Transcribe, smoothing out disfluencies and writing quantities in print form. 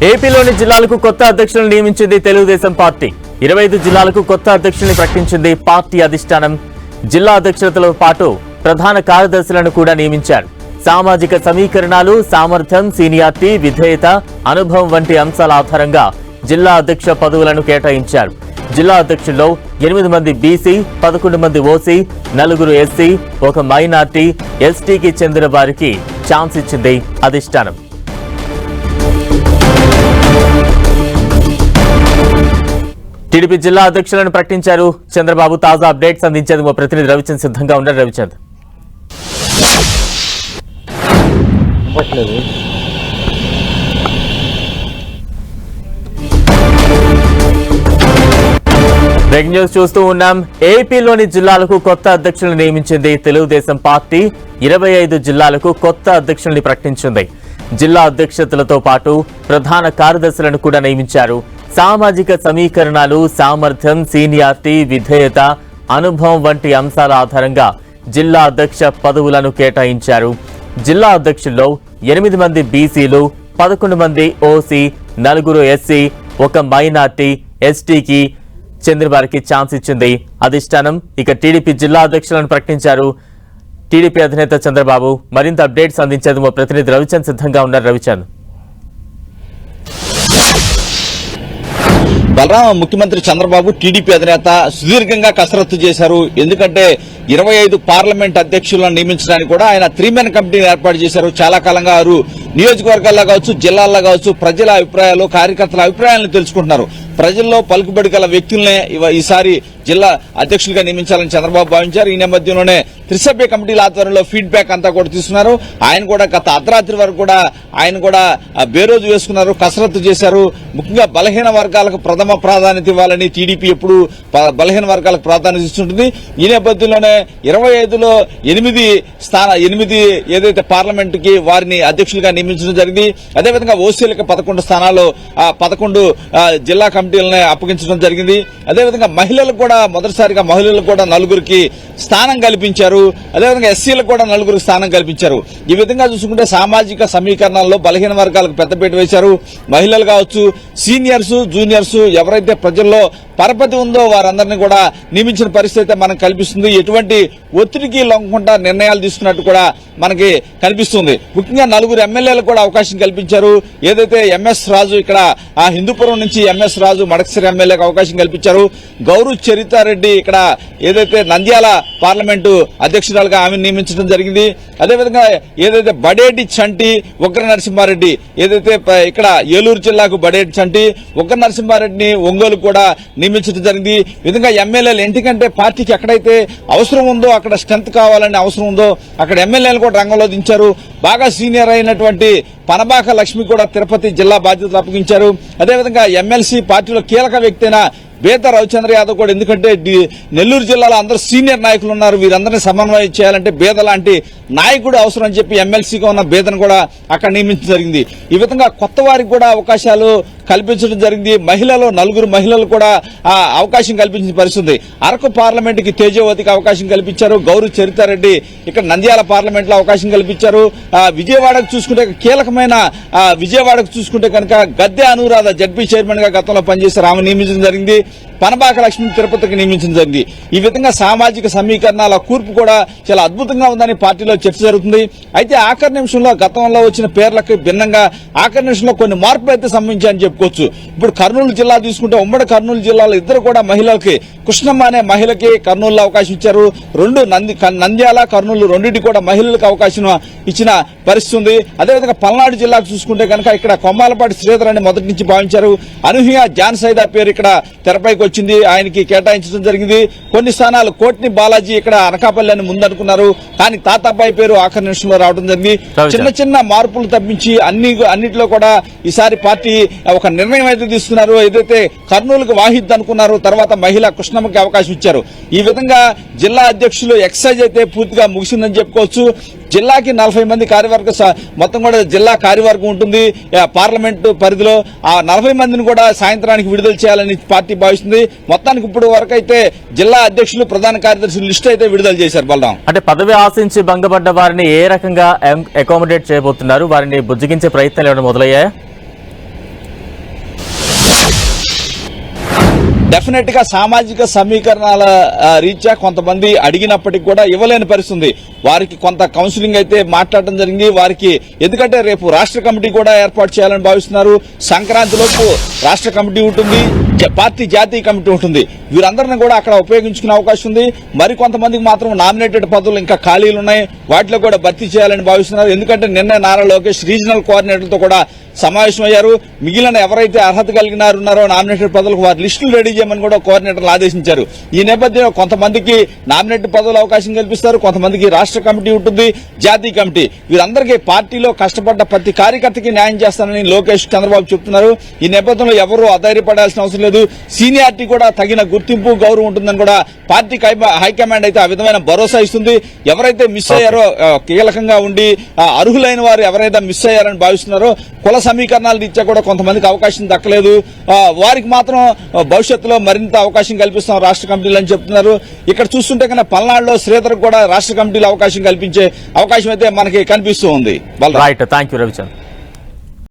ఏపీలోని జిల్లాలకు కొత్త అధ్యక్షులను నియమించింది తెలుగుదేశం పార్టీ. 25 జిల్లాలకు కొత్త అధ్యక్షుల్ని ప్రకటించింది పార్టీ అధిష్టానం. జిల్లా అధ్యక్షులతో పాటు ప్రధాన కార్యదర్శులను కూడా నియమించారు. సామాజిక సమీకరణాలు, సామర్థ్యం, సీనియారిటీ, విధేయత, అనుభవం వంటి అంశాల ఆధారంగా జిల్లా అధ్యక్ష పదవులను కేటాయించారు. జిల్లా అధ్యక్షుల్లో 8 మంది బీసీ, 11 మంది ఓసీ, 4 ఎస్సీ, 1 మైనార్టీ, ఎస్టీకి చెందిన వారికి ఛాన్స్ ఇచ్చింది అధిష్టానం. టీడీపీ జిల్లా అధ్యక్షులను ప్రకటించారు చంద్రబాబు. తాజా అప్డేట్స్ అందించేందుకు మా ప్రతినిధి రవిచంద్ సిద్ధంగా ఉన్నారు. రవిచంద్, బ్రేకింగ్ న్యూస్ చూస్తూ ఉన్నాం. ఏపీలోని జిల్లాలకు కొత్త అధ్యక్షులను నియమించింది తెలుగుదేశం పార్టీ. 25 జిల్లాలకు కొత్త అధ్యక్షుల్ని ప్రకటించింది. జిల్లా అధ్యక్షతలతో పాటు ప్రధాన కార్యదర్శులను కూడా నియమించారు. సామాజిక సమీకరణాలు, సామర్థ్యం, సీనియారిటీ, విధేయత, అనుభవం వంటి అంశాల ఆధారంగా జిల్లా అధ్యక్ష పదవులను కేటాయించారు. జిల్లా అధ్యక్షుల్లో 8 మంది బీసీలు, 11 మంది ఓసీ, 4 ఎస్సీ, 1 మైనార్టీ, ఎస్టీకి చెందిన వారికి ఛాన్స్ ఇచ్చింది అధిష్టానం. ఇక టీడీపీ జిల్లా అధ్యక్షులను ప్రకటించారు టీడీపీ అధినేత చంద్రబాబు. మరింత అప్డేట్స్ అందించేందుకు మా ప్రతినిధి రవిచంద్ సిద్ధంగా ఉన్నారు. రవిచంద్, బలరాం, ముఖ్యమంత్రి చంద్రబాబు టీడీపీ అధినేత సుదీర్ఘంగా కసరత్తు చేశారు. ఎందుకంటే 25 పార్లమెంట్ అధ్యక్షులను నియమించడానికి కూడా ఆయన 3-man కమిటీని ఏర్పాటు చేశారు. చాలా కాలంగా వారు నియోజకవర్గాల్లో కావచ్చు, జిల్లాల్లో కావచ్చు, ప్రజల అభిప్రాయాలు, కార్యకర్తల అభిప్రాయాలను తెలుసుకుంటున్నారు. ప్రజల్లో పలుకుబడి గల వ్యక్తులనే ఈసారి జిల్లా అధ్యక్షులుగా నియమించాలని చంద్రబాబు భావించారు. ఈ నేపథ్యంలోనే త్రిసభ్య కమిటీల ఆధ్వర్యంలో ఫీడ్బ్యాక్ అంతా కూడా తీసుకున్నారు. ఆయన కూడా గత అర్ధరాత్రి వరకు కూడా ఆయన కూడా బేరోజు వేసుకున్నారు, కసరత్తు చేశారు. ముఖ్యంగా బలహీన వర్గాలకు ప్రథమ ప్రాధాన్యత ఇవ్వాలని టీడీపీ ఎప్పుడు బలహీన వర్గాలకు ప్రాధాన్యత ఇస్తుంటుంది. ఈ నేపథ్యంలోనే 25లో 8 ఏదైతే పార్లమెంట్ కి వారిని అధ్యక్షులుగా నియమించడం జరిగింది. అదేవిధంగా ఓసీలకు 11 స్థానాల్లో 11 జిల్లా కమిటీలను అప్పగించడం జరిగింది. అదేవిధంగా మహిళలకు కూడా మొదటిసారిగా మహిళలకు కూడా 4కి స్థానం కల్పించారు. అదేవిధంగా ఎస్సీలకు కూడా 4కి స్థానం కల్పించారు. ఈ విధంగా చూసుకుంటే సామాజిక సమీకరణాల్లో బలహీన వర్గాలకు పెద్దపీట వేశారు. మహిళలు కావచ్చు, సీనియర్స్, జూనియర్స్ ఎవరైతే ప్రజల్లో పరపతి ఉందో వారందరినీ కూడా నియమించిన పరిస్థితి మనకు కల్పిస్తుంది. ఎటువంటి ఒత్తిడికి లొంగకుండా నిర్ణయాలు తీసుకున్నట్టు కూడా మనకి కనిపిస్తుంది. ముఖ్యంగా 4 ఎమ్మెల్యేలకు కూడా అవకాశం కల్పించారు. ఏదైతే ఎంఎస్ రాజు ఇక్కడ హిందూపురం నుంచి ఎంఎస్ రాజు మడకసిరి ఎమ్మెల్యేకి అవకాశం కల్పించారు. గౌరు చరితారెడ్డి ఇక్కడ ఏదైతే నంద్యాల పార్లమెంటు అధ్యక్షురాలుగా ఆమె నియమించడం జరిగింది. అదేవిధంగా ఏదైతే బడేటి చంటి, ఉగ్ర నరసింహారెడ్డి, ఏదైతే ఇక్కడ ఏలూరు జిల్లాకు బడేటి చంటి, ఉగ్ర నరసింహారెడ్డిని ఒంగోలు కూడా నియమించడం జరిగింది. ఈ విధంగా ఎమ్మెల్యేలు ఎందుకంటే పార్టీకి ఎక్కడైతే అవసరం ఉందో, అక్కడ స్ట్రెంత్ కావాలని అవసరం ఉందో అక్కడ ఎమ్మెల్యేలు కూడా రంగంలో దించారు. బాగా సీనియర్ అయినటువంటి పనబాక లక్ష్మి కూడా తిరుపతి జిల్లా బాధ్యతలు అప్పగించారు. అదేవిధంగా ఎమ్మెల్సీ పార్టీలో కీలక వ్యక్తి అయిన బేత రవిచంద్ర యాదవ్ కూడా, ఎందుకంటే నెల్లూరు జిల్లాలో అందరూ సీనియర్ నాయకులు ఉన్నారు, వీరందరినీ సమన్వయం చేయాలంటే బేద లాంటి నాయకుడు అవసరం అని చెప్పి ఎమ్మెల్సీగా ఉన్న బేదను కూడా అక్కడ నియమించడం జరిగింది. ఈ విధంగా కొత్త వారికి కూడా అవకాశాలు కల్పించడం జరిగింది. 4 మహిళలు కూడా అవకాశం కల్పించిన పరిస్థితి. అరకు పార్లమెంట్ కి తేజవతికి అవకాశం కల్పించారు. గౌరు చరితారెడ్డి ఇక్కడ నంద్యాల పార్లమెంట్ లో అవకాశం కల్పించారు. విజయవాడకు చూసుకుంటే కీలకమైన విజయవాడకు చూసుకుంటే కనుక గద్దె అనురాధ జడ్పీ చైర్మన్ గా గతంలో పనిచేశారు, ఆమె నియమించడం జరిగింది. పనబాక లక్ష్మి తిరుపతికి నియమించడం జరిగింది. ఈ విధంగా సామాజిక సమీకరణాల కూర్పు కూడా చాలా అద్భుతంగా ఉందని పార్టీలో చర్చ జరుగుతుంది. అయితే ఆఖరి నిమిషంలో గతంలో వచ్చిన పేర్లకు భిన్నంగా ఆఖరి నిమిషంలో కొన్ని మార్పులు అయితే సంభవించాయని చెప్పుకోవచ్చు. ఇప్పుడు కర్నూలు జిల్లా తీసుకుంటే ఉమ్మడి కర్నూలు జిల్లాలో ఇద్దరు కూడా మహిళలకి, కృష్ణమ్మ అనే మహిళకి కర్నూలులో అవకాశం ఇచ్చారు. నంద్యాల, కర్నూలు రెండింటి కూడా మహిళలకు అవకాశం ఇచ్చిన పరిస్థితి ఉంది. అదేవిధంగా పల్నాడు జిల్లాకు చూసుకుంటే కనుక ఇక్కడ కొమ్మాలపాటి శ్రీధర్ అని మొదటి నుంచి భావించారు. అనూహ్య జాన్ సైదా పేరు ఇక్కడ తెరపైకి వచ్చింది, ఆయనకి కేటాయించడం జరిగింది. కొన్ని స్థానాలు కోట్ని బాలాజీ ఇక్కడ అనకాపల్లి అని ముందనుకున్నారు, కానీ తాతాబాయి పేరు ఆఖరి నిమిషంలో రావడం జరిగింది. చిన్న మార్పులు తప్పించి అన్నిటిలో కూడా ఈసారి పార్టీ ఒక నిర్ణయం అయితే తీసుకున్నారు. ఏదైతే కర్నూలుకు వాహిద్ అనుకున్నారు, తర్వాత మహిళా కృష్ణమ్మకి అవకాశం ఇచ్చారు. ఈ విధంగా జిల్లా అధ్యక్షులు ఎక్సైజ్ అయితే పూర్తిగా ముగిసిందని చెప్పుకోవచ్చు. జిల్లాకి 40 మంది కార్యవర్గ మొత్తం కూడా జిల్లా కార్యవర్గం ఉంటుంది పార్లమెంటు పరిధిలో. ఆ 40 మందిని కూడా సాయంత్రానికి విడుదల చేయాలని పార్టీ భావిస్తుంది. మొత్తానికి ఇప్పుడు వరకు అయితే జిల్లా అధ్యక్షులు, ప్రధాన కార్యదర్శులు లిస్టు అయితే విడుదల చేశారు. బలరాం, అంటే పదవి ఆశించి భంగపడ్డ వారిని ఏ రకంగా అకామిడేట్ చేయబోతున్నారు? వారిని బుజ్జగించే ప్రయత్నాలు ఏమైనా మొదలయ్యాయా? డెఫినెట్ గా సామాజిక సమీకరణాల రీత్యా కొంతమంది అడిగినప్పటికీ కూడా ఇవ్వలేని పరిస్థితి. వారికి కొంత కౌన్సిలింగ్ అయితే మాట్లాడడం జరిగింది. వారికి ఎందుకంటే రేపు రాష్ట్ర కమిటీ కూడా ఏర్పాటు చేయాలని భావిస్తున్నారు. సంక్రాంతిలోపు రాష్ట్ర కమిటీ ఉంటుంది, పార్టీ జాతీయ కమిటీ ఉంటుంది. వీరందరినీ కూడా అక్కడ ఉపయోగించుకునే అవకాశం ఉంది. మరి కొంతమందికి మాత్రం నామినేటెడ్ పదవులు ఇంకా ఖాళీలు ఉన్నాయి, వాటిలో కూడా భర్తీ చేయాలని భావిస్తున్నారు. ఎందుకంటే నిన్న నారా లోకేష్ రీజనల్ కోఆర్డినేటర్లతో కూడా సమావేశమయ్యారు. మిగిలిన ఎవరైతే అర్హత ఉన్నారో నామినేటెడ్ పదవులకు వారి లిస్టులు రెడీ చేయమని కూడా కోఆర్డినేటర్లు ఆదేశించారు. ఈ నేపథ్యంలో కొంతమందికి నామినేటెడ్ పదవులు అవకాశం కల్పిస్తారు, కొంతమందికి రాష్ట్ర కమిటీ ఉంటుంది, జాతీయ కమిటీ. వీరందరికీ పార్టీలో కష్టపడ్డ ప్రతి కార్యకర్తకి న్యాయం చేస్తానని లోకేష్, చంద్రబాబు చెప్తున్నారు. ఈ నేపథ్యంలో ఎవరూ అధైర్యపడాల్సిన అవసరం లేదు. సీనియారిటీ కూడా తగిన గుర్తింపు, గౌరవం ఉంటుందని కూడా పార్టీ హైకమాండ్ అయితే ఆ విధమైన భరోసా ఇస్తుంది. ఎవరైతే మిస్ అయ్యారో, కీలకంగా ఉండి అర్హులైన వారు ఎవరైతే మిస్ అయ్యారని భావిస్తున్నారో, కుల సమీకరణాల రీత్యా కూడా కొంతమందికి అవకాశం దక్కలేదు, వారికి మాత్రం భవిష్యత్తులో మరింత అవకాశం కల్పిస్తాం రాష్ట్ర కమిటీలు అని చెప్తున్నారు. ఇక్కడ చూస్తుంటే కన్నా పల్నాడులో శ్రీధర్ కూడా రాష్ట్ర కమిటీలో అవకాశం కల్పించే అవకాశం అయితే మనకి కనిపిస్తూ ఉంది. Right, thank you Ravichandra.